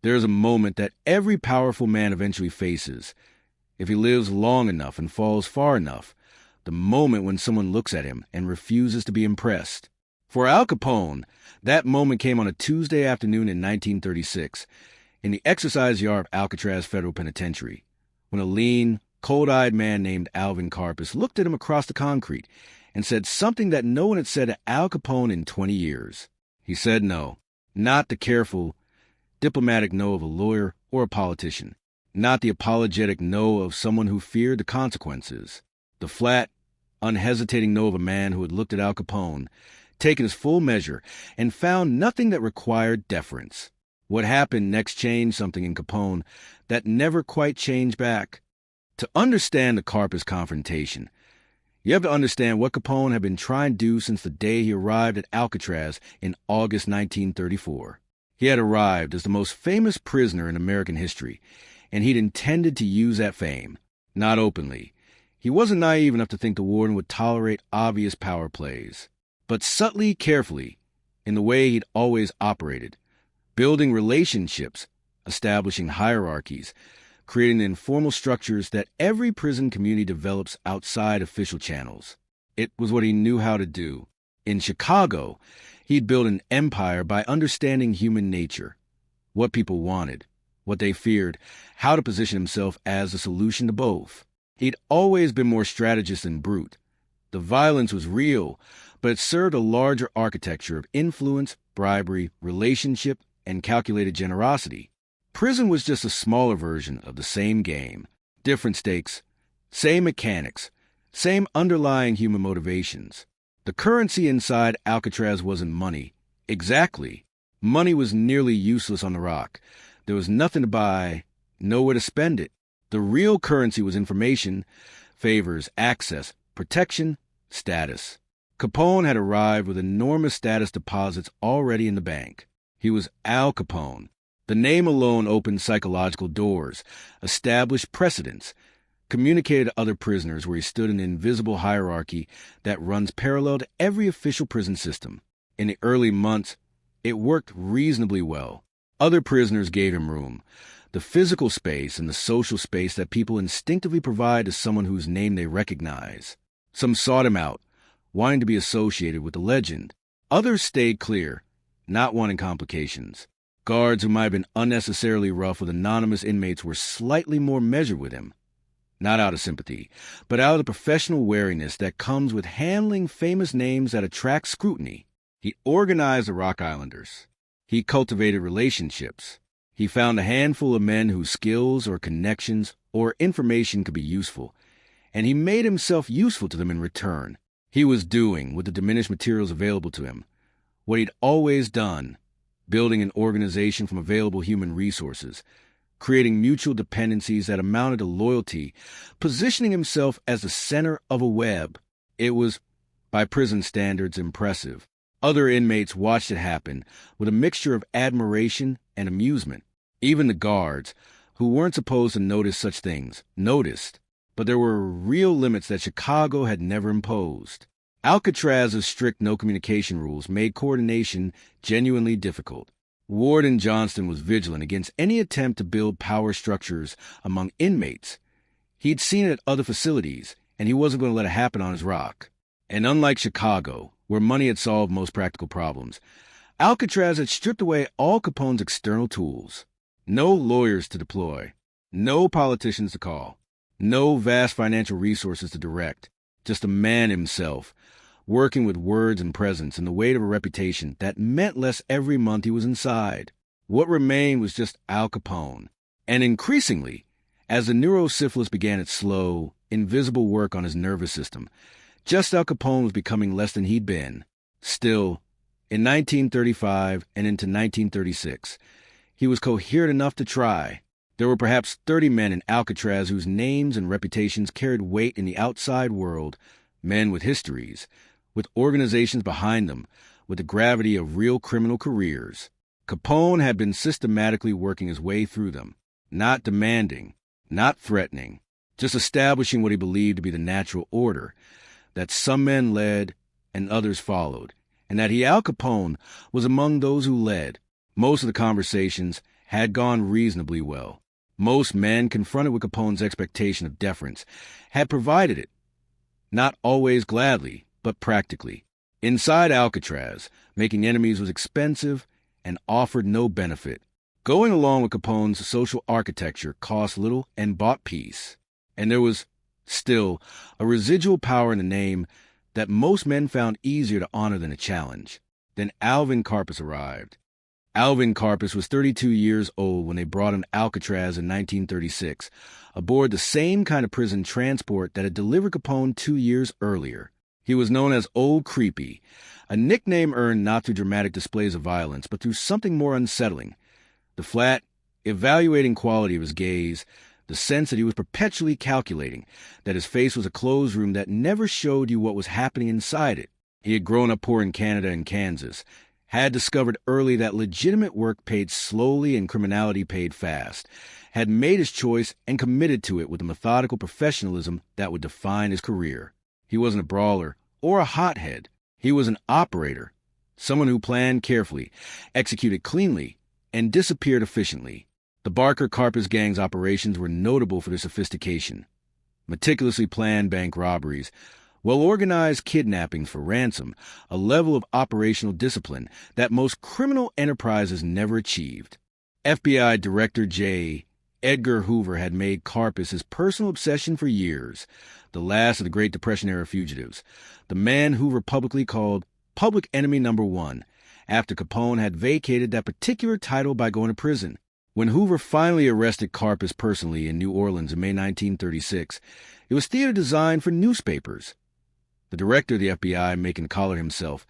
There's a moment that every powerful man eventually faces, if he lives long enough and falls far enough, the moment when someone looks at him and refuses to be impressed. For Al Capone, that moment came on a Tuesday afternoon in 1936, in the exercise yard of Alcatraz Federal Penitentiary, when a lean, cold-eyed man named Alvin Karpis looked at him across the concrete and said something that no one had said to Al Capone in 20 years. He said no, not the careful, diplomatic no of a lawyer or a politician, not the apologetic no of someone who feared the consequences, the flat, unhesitating no of a man who had looked at Al Capone, taken his full measure, and found nothing that required deference. What happened next changed something in Capone that never quite changed back. To understand the Karpis confrontation, you have to understand what Capone had been trying to do since the day he arrived at Alcatraz in August 1934. He had arrived as the most famous prisoner in American history, and he'd intended to use that fame. Not openly. He wasn't naive enough to think the warden would tolerate obvious power plays, but subtly, carefully, in the way he'd always operated, building relationships, establishing hierarchies, creating the informal structures that every prison community develops outside official channels. It was what he knew how to do. In Chicago, he'd built an empire by understanding human nature, what people wanted, what they feared, how to position himself as a solution to both. He'd always been more strategist than brute. The violence was real, but it served a larger architecture of influence, bribery, relationship, and calculated generosity. Prison was just a smaller version of the same game. Different stakes, same mechanics, same underlying human motivations. The currency inside Alcatraz wasn't money. Exactly. Money was nearly useless on the rock. There was nothing to buy, nowhere to spend it. The real currency was information, favors, access, protection, status. Capone had arrived with enormous status deposits already in the bank. He was Al Capone. The name alone opened psychological doors, established precedents, communicated to other prisoners where he stood in an invisible hierarchy that runs parallel to every official prison system. In the early months, it worked reasonably well. Other prisoners gave him room, the physical space and the social space that people instinctively provide to someone whose name they recognize. Some sought him out, wanting to be associated with the legend. Others stayed clear, not wanting complications. Guards who might have been unnecessarily rough with anonymous inmates were slightly more measured with him. Not out of sympathy, but out of the professional wariness that comes with handling famous names that attract scrutiny. He organized the Rock Islanders. He cultivated relationships. He found a handful of men whose skills or connections or information could be useful, and he made himself useful to them in return. He was doing, with the diminished materials available to him, what he'd always done, building an organization from available human resources, creating mutual dependencies that amounted to loyalty, positioning himself as the center of a web. It was, by prison standards, impressive. Other inmates watched it happen with a mixture of admiration and amusement. Even the guards, who weren't supposed to notice such things, noticed. But there were real limits that Chicago had never imposed. Alcatraz's strict no-communication rules made coordination genuinely difficult. Warden Johnston was vigilant against any attempt to build power structures among inmates. He'd seen it at other facilities, and he wasn't going to let it happen on his rock. And unlike Chicago, where money had solved most practical problems, Alcatraz had stripped away all Capone's external tools. No lawyers to deploy, no politicians to call, no vast financial resources to direct, just a man himself, working with words and presence and the weight of a reputation that meant less every month he was inside. What remained was just Al Capone. And increasingly, as the neurosyphilis began its slow, invisible work on his nervous system, just Al Capone was becoming less than he'd been. Still, in 1935 and into 1936, he was coherent enough to try. There were perhaps 30 men in Alcatraz whose names and reputations carried weight in the outside world, men with histories, with organizations behind them, with the gravity of real criminal careers. Capone had been systematically working his way through them, not demanding, not threatening, just establishing what he believed to be the natural order, that some men led and others followed, and that he, Al Capone, was among those who led. Most of the conversations, had gone reasonably well. Most men, confronted with Capone's expectation of deference, had provided it, not always gladly, but practically. Inside Alcatraz, making enemies was expensive and offered no benefit. Going along with Capone's social architecture cost little and bought peace. And there was, still, a residual power in the name that most men found easier to honor than a challenge. Then Alvin Karpis arrived. Alvin Karpis was 32 years old when they brought him to Alcatraz in 1936, aboard the same kind of prison transport that had delivered Capone 2 years earlier. He was known as Old Creepy, a nickname earned not through dramatic displays of violence, but through something more unsettling. The flat, evaluating quality of his gaze, the sense that he was perpetually calculating, that his face was a closed room that never showed you what was happening inside it. He had grown up poor in Canada and Kansas, had discovered early that legitimate work paid slowly and criminality paid fast, had made his choice and committed to it with the methodical professionalism that would define his career. He wasn't a brawler or a hothead. He was an operator, someone who planned carefully, executed cleanly, and disappeared efficiently. The Barker Karpis gang's operations were notable for their sophistication. Meticulously planned bank robberies, well-organized kidnappings for ransom, a level of operational discipline that most criminal enterprises never achieved. FBI Director J. Edgar Hoover had made Karpis his personal obsession for years, the last of the Great Depression-era fugitives, the man Hoover publicly called Public Enemy Number 1, after Capone had vacated that particular title by going to prison. When Hoover finally arrested Karpis personally in New Orleans in May 1936, it was theater designed for newspapers. The director of the FBI making the collar himself,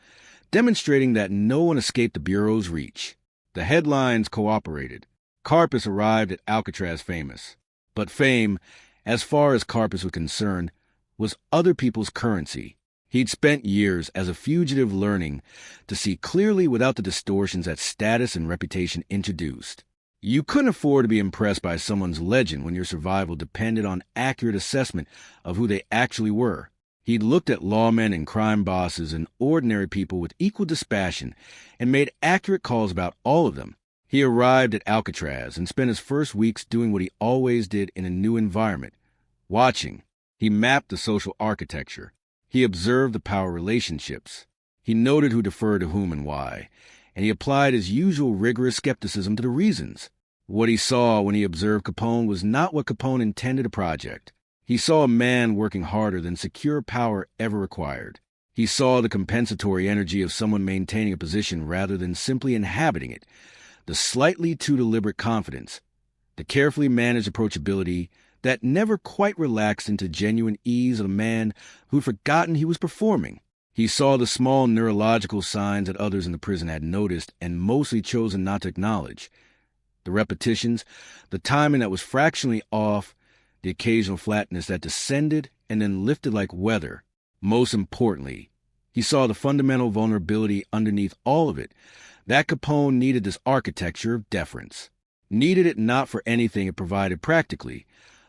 demonstrating that no one escaped the Bureau's reach. The headlines cooperated. Karpis arrived at Alcatraz famous. But fame, as far as Karpis was concerned, was other people's currency. He'd spent years as a fugitive learning to see clearly without the distortions that status and reputation introduced. You couldn't afford to be impressed by someone's legend when your survival depended on accurate assessment of who they actually were. He'd looked at lawmen and crime bosses and ordinary people with equal dispassion and made accurate calls about all of them. He arrived at Alcatraz and spent his first weeks doing what he always did in a new environment, watching. He mapped the social architecture. He observed the power relationships. He noted who deferred to whom and why, and he applied his usual rigorous skepticism to the reasons. What he saw when he observed Capone was not what Capone intended a project. He saw a man working harder than secure power ever required. He saw the compensatory energy of someone maintaining a position rather than simply inhabiting it, the slightly too deliberate confidence, the carefully managed approachability that never quite relaxed into genuine ease of a man who'd forgotten he was performing. He saw the small neurological signs that others in the prison had noticed and mostly chosen not to acknowledge. The repetitions, the timing that was fractionally off, the occasional flatness that descended and then lifted like weather. Most importantly, he saw the fundamental vulnerability underneath all of it, that Capone needed this architecture of deference. Needed it not for anything it provided practically,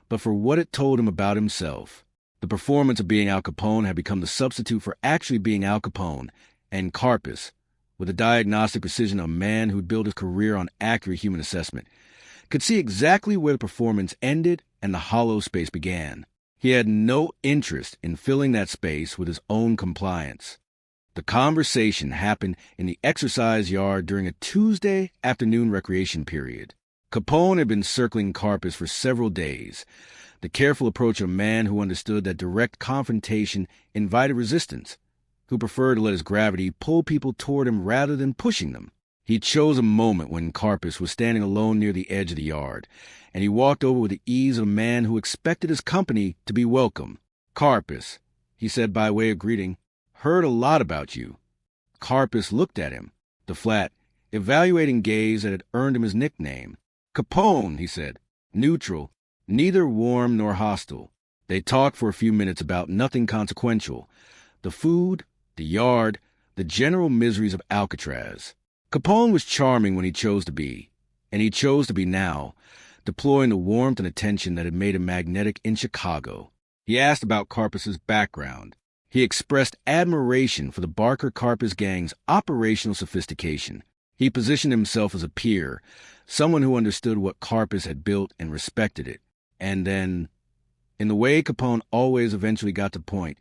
but for what it told him about himself. The performance of being Al Capone had become the substitute for actually being Al Capone, and Karpis, with the diagnostic precision of a man who'd built his career on accurate human assessment, could see exactly where the performance ended and the hollow space began. He had no interest in filling that space with his own compliance. The conversation happened in the exercise yard during a Tuesday afternoon recreation period. Capone had been circling Karpis for several days, the careful approach of a man who understood that direct confrontation invited resistance, who preferred to let his gravity pull people toward him rather than pushing them. He chose a moment when Karpis was standing alone near the edge of the yard, and he walked over with the ease of a man who expected his company to be welcome. "Karpis," he said by way of greeting, "heard a lot about you." Karpis looked at him, the flat, evaluating gaze that had earned him his nickname. "Capone," he said, neutral, neither warm nor hostile. They talked for a few minutes about nothing consequential, the food, the yard, the general miseries of Alcatraz. Capone was charming when he chose to be, and he chose to be now, deploying the warmth and attention that had made him magnetic in Chicago. He asked about Karpis's background. He expressed admiration for the Barker Karpis gang's operational sophistication. He positioned himself as a peer, someone who understood what Karpis had built and respected it. And then, in the way Capone always eventually got to point,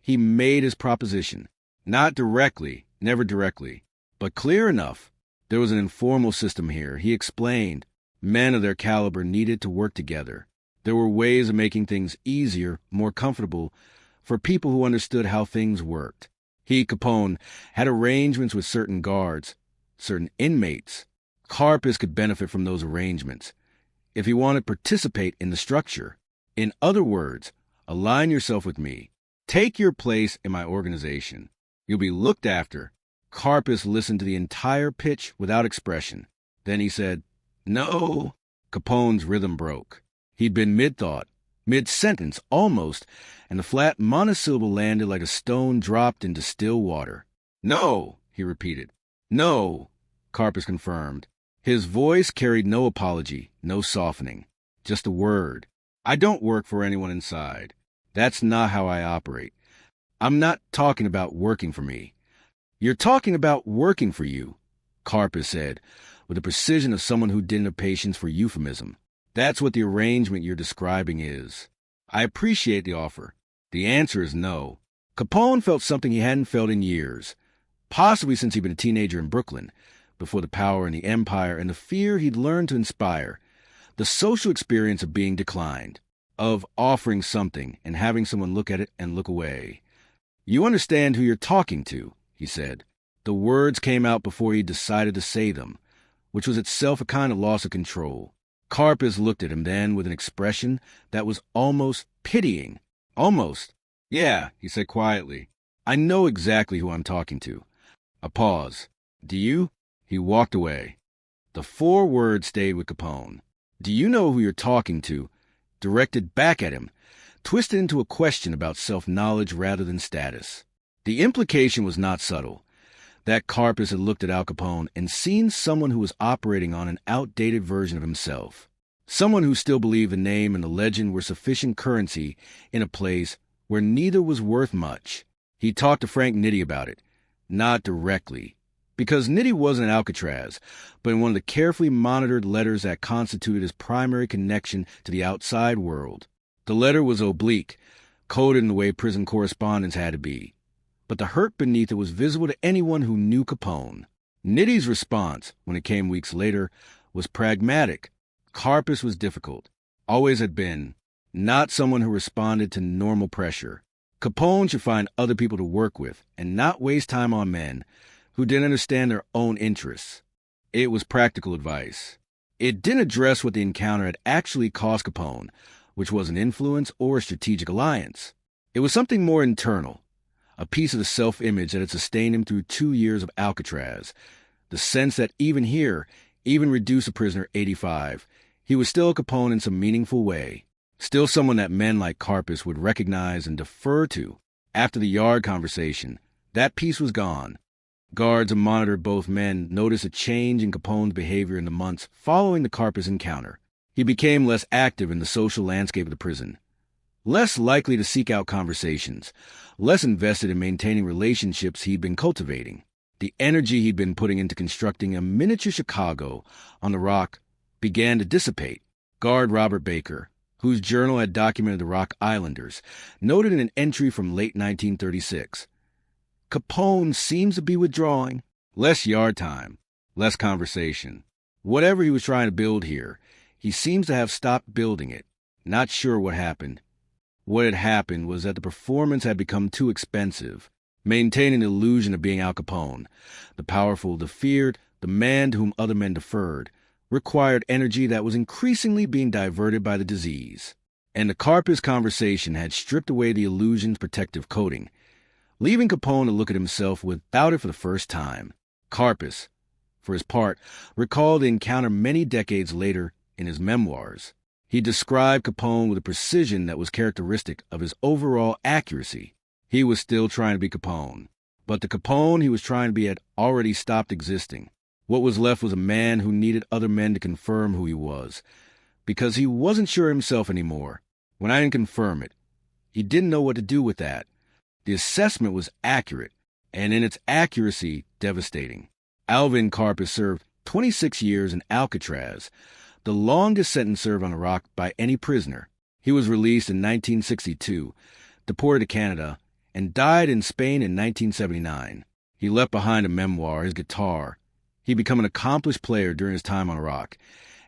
he made his proposition. Not directly, never directly, but clear enough. There was an informal system here. He explained men of their caliber needed to work together. There were ways of making things easier, more comfortable, for people who understood how things worked. He, Capone, had arrangements with certain guards, certain inmates. Karpis could benefit from those arrangements if he wanted to participate in the structure. In other words, align yourself with me. Take your place in my organization. You'll be looked after. Karpis listened to the entire pitch without expression. Then he said, "No." Capone's rhythm broke. He'd been mid-thought, mid-sentence almost, and the flat monosyllable landed like a stone dropped into still water. "No," he repeated. "No," Karpis confirmed. His voice carried no apology, no softening, just a word. "I don't work for anyone inside. That's not how I operate. I'm not talking about working for me." "You're talking about working for you," Karpis said, with the precision of someone who didn't have patience for euphemism. "That's what the arrangement you're describing is. I appreciate the offer. The answer is no." Capone felt something he hadn't felt in years, possibly since he'd been a teenager in Brooklyn, before the power and the empire and the fear he'd learned to inspire, the social experience of being declined, of offering something and having someone look at it and look away. "You understand who you're talking to," he said. The words came out before he decided to say them, which was itself a kind of loss of control. Karpis looked at him then with an expression that was almost pitying. Almost. "Yeah," he said quietly. "I know exactly who I'm talking to." A pause. "Do you?" He walked away. The 4 words stayed with Capone. "Do you know who you're talking to?" Directed back at him, twisted into a question about self-knowledge rather than status. The implication was not subtle. That Karpis had looked at Al Capone and seen someone who was operating on an outdated version of himself. Someone who still believed the name and the legend were sufficient currency in a place where neither was worth much. He talked to Frank Nitti about it. Not directly, because Nitti wasn't at Alcatraz, but in one of the carefully monitored letters that constituted his primary connection to the outside world. The letter was oblique, coded in the way prison correspondence had to be, but the hurt beneath it was visible to anyone who knew Capone. Nitti's response, when it came weeks later, was pragmatic. Karpis was difficult, always had been, not someone who responded to normal pressure. Capone should find other people to work with and not waste time on men who didn't understand their own interests. It was practical advice. It didn't address what the encounter had actually cost Capone, which was an influence or a strategic alliance. It was something more internal, a piece of the self-image that had sustained him through 2 years of Alcatraz, the sense that even here, even reduced a prisoner 85, he was still a Capone in some meaningful way, still someone that men like Karpis would recognize and defer to. After the yard conversation, that piece was gone. Guards who monitored both men noticed a change in Capone's behavior in the months following the Karpis encounter. He became less active in the social landscape of the prison, less likely to seek out conversations, less invested in maintaining relationships he'd been cultivating. The energy he'd been putting into constructing a miniature Chicago on the Rock began to dissipate. Guard Robert Baker, whose journal had documented the Rock Islanders, noted in an entry from late 1936, "Capone seems to be withdrawing. Less yard time, less conversation. Whatever he was trying to build here, he seems to have stopped building it. Not sure what happened. What had happened was that the performance had become too expensive. Maintaining the illusion of being Al Capone, the powerful, the feared, the man to whom other men deferred, required energy that was increasingly being diverted by the disease. And the Karpis conversation had stripped away the illusion's protective coating, leaving Capone to look at himself without it for the first time. Karpis, for his part, recalled the encounter many decades later in his memoirs. He described Capone with a precision that was characteristic of his overall accuracy. He was still trying to be Capone, but the Capone he was trying to be had already stopped existing. What was left was a man who needed other men to confirm who he was, because he wasn't sure himself anymore. When I didn't confirm it, he didn't know what to do with that. The assessment was accurate, and in its accuracy, devastating. Alvin Karpis served 26 years in Alcatraz, the longest sentence served on Iraq by any prisoner. He was released in 1962, deported to Canada, and died in Spain in 1979. He left behind a memoir, his guitar. He became an accomplished player during his time on Iraq,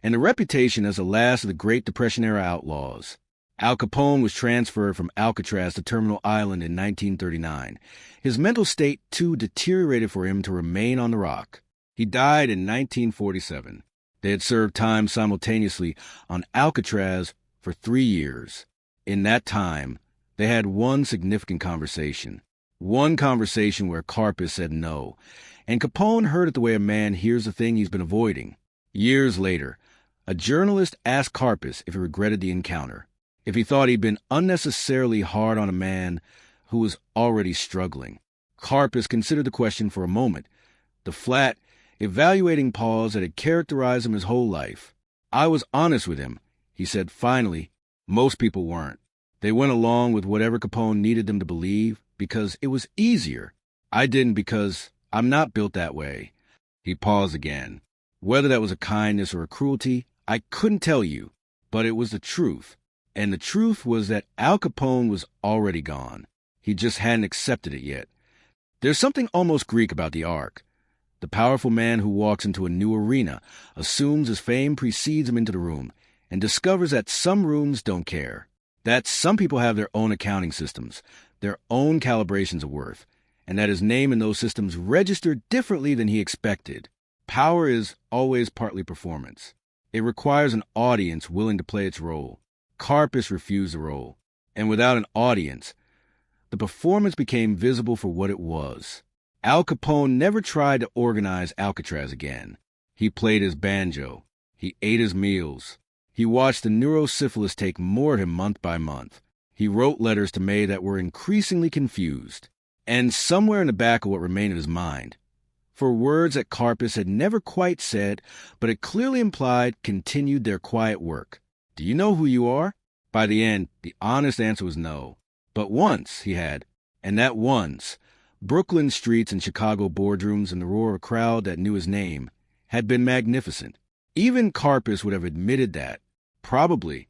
and a reputation as the last of the Great Depression-era outlaws. Al Capone was transferred from Alcatraz to Terminal Island in 1939. His mental state, too, deteriorated for him to remain on the rock. He died in 1947. They had served time simultaneously on Alcatraz for 3 years. In that time, they had one significant conversation. One conversation where Karpis said no, and Capone heard it the way a man hears the thing he's been avoiding. Years later, a journalist asked Karpis if he regretted the encounter, if he thought he'd been unnecessarily hard on a man who was already struggling. Karpis considered the question for a moment, the flat, evaluating pause that had characterized him his whole life. I was honest with him, he said finally. Most people weren't. They went along with whatever Capone needed them to believe because it was easier. I didn't because I'm not built that way. He paused again. Whether that was a kindness or a cruelty, I couldn't tell you, but it was the truth. And the truth was that Al Capone was already gone. He just hadn't accepted it yet. There's something almost Greek about the arc. The powerful man who walks into a new arena assumes his fame precedes him into the room and discovers that some rooms don't care, that some people have their own accounting systems, their own calibrations of worth, and that his name in those systems registered differently than he expected. Power is always partly performance. It requires an audience willing to play its role. Karpis refused the role, and without an audience, the performance became visible for what it was. Al Capone never tried to organize Alcatraz again. He played his banjo. He ate his meals. He watched the neurosyphilis take more of him month by month. He wrote letters to May that were increasingly confused. And somewhere in the back of what remained in his mind, for words that Karpis had never quite said, but had clearly implied, continued their quiet work. Do you know who you are? By the end, the honest answer was no. But once, he had, and that once, Brooklyn streets and Chicago boardrooms and the roar of a crowd that knew his name had been magnificent. Even Karpis would have admitted that, probably,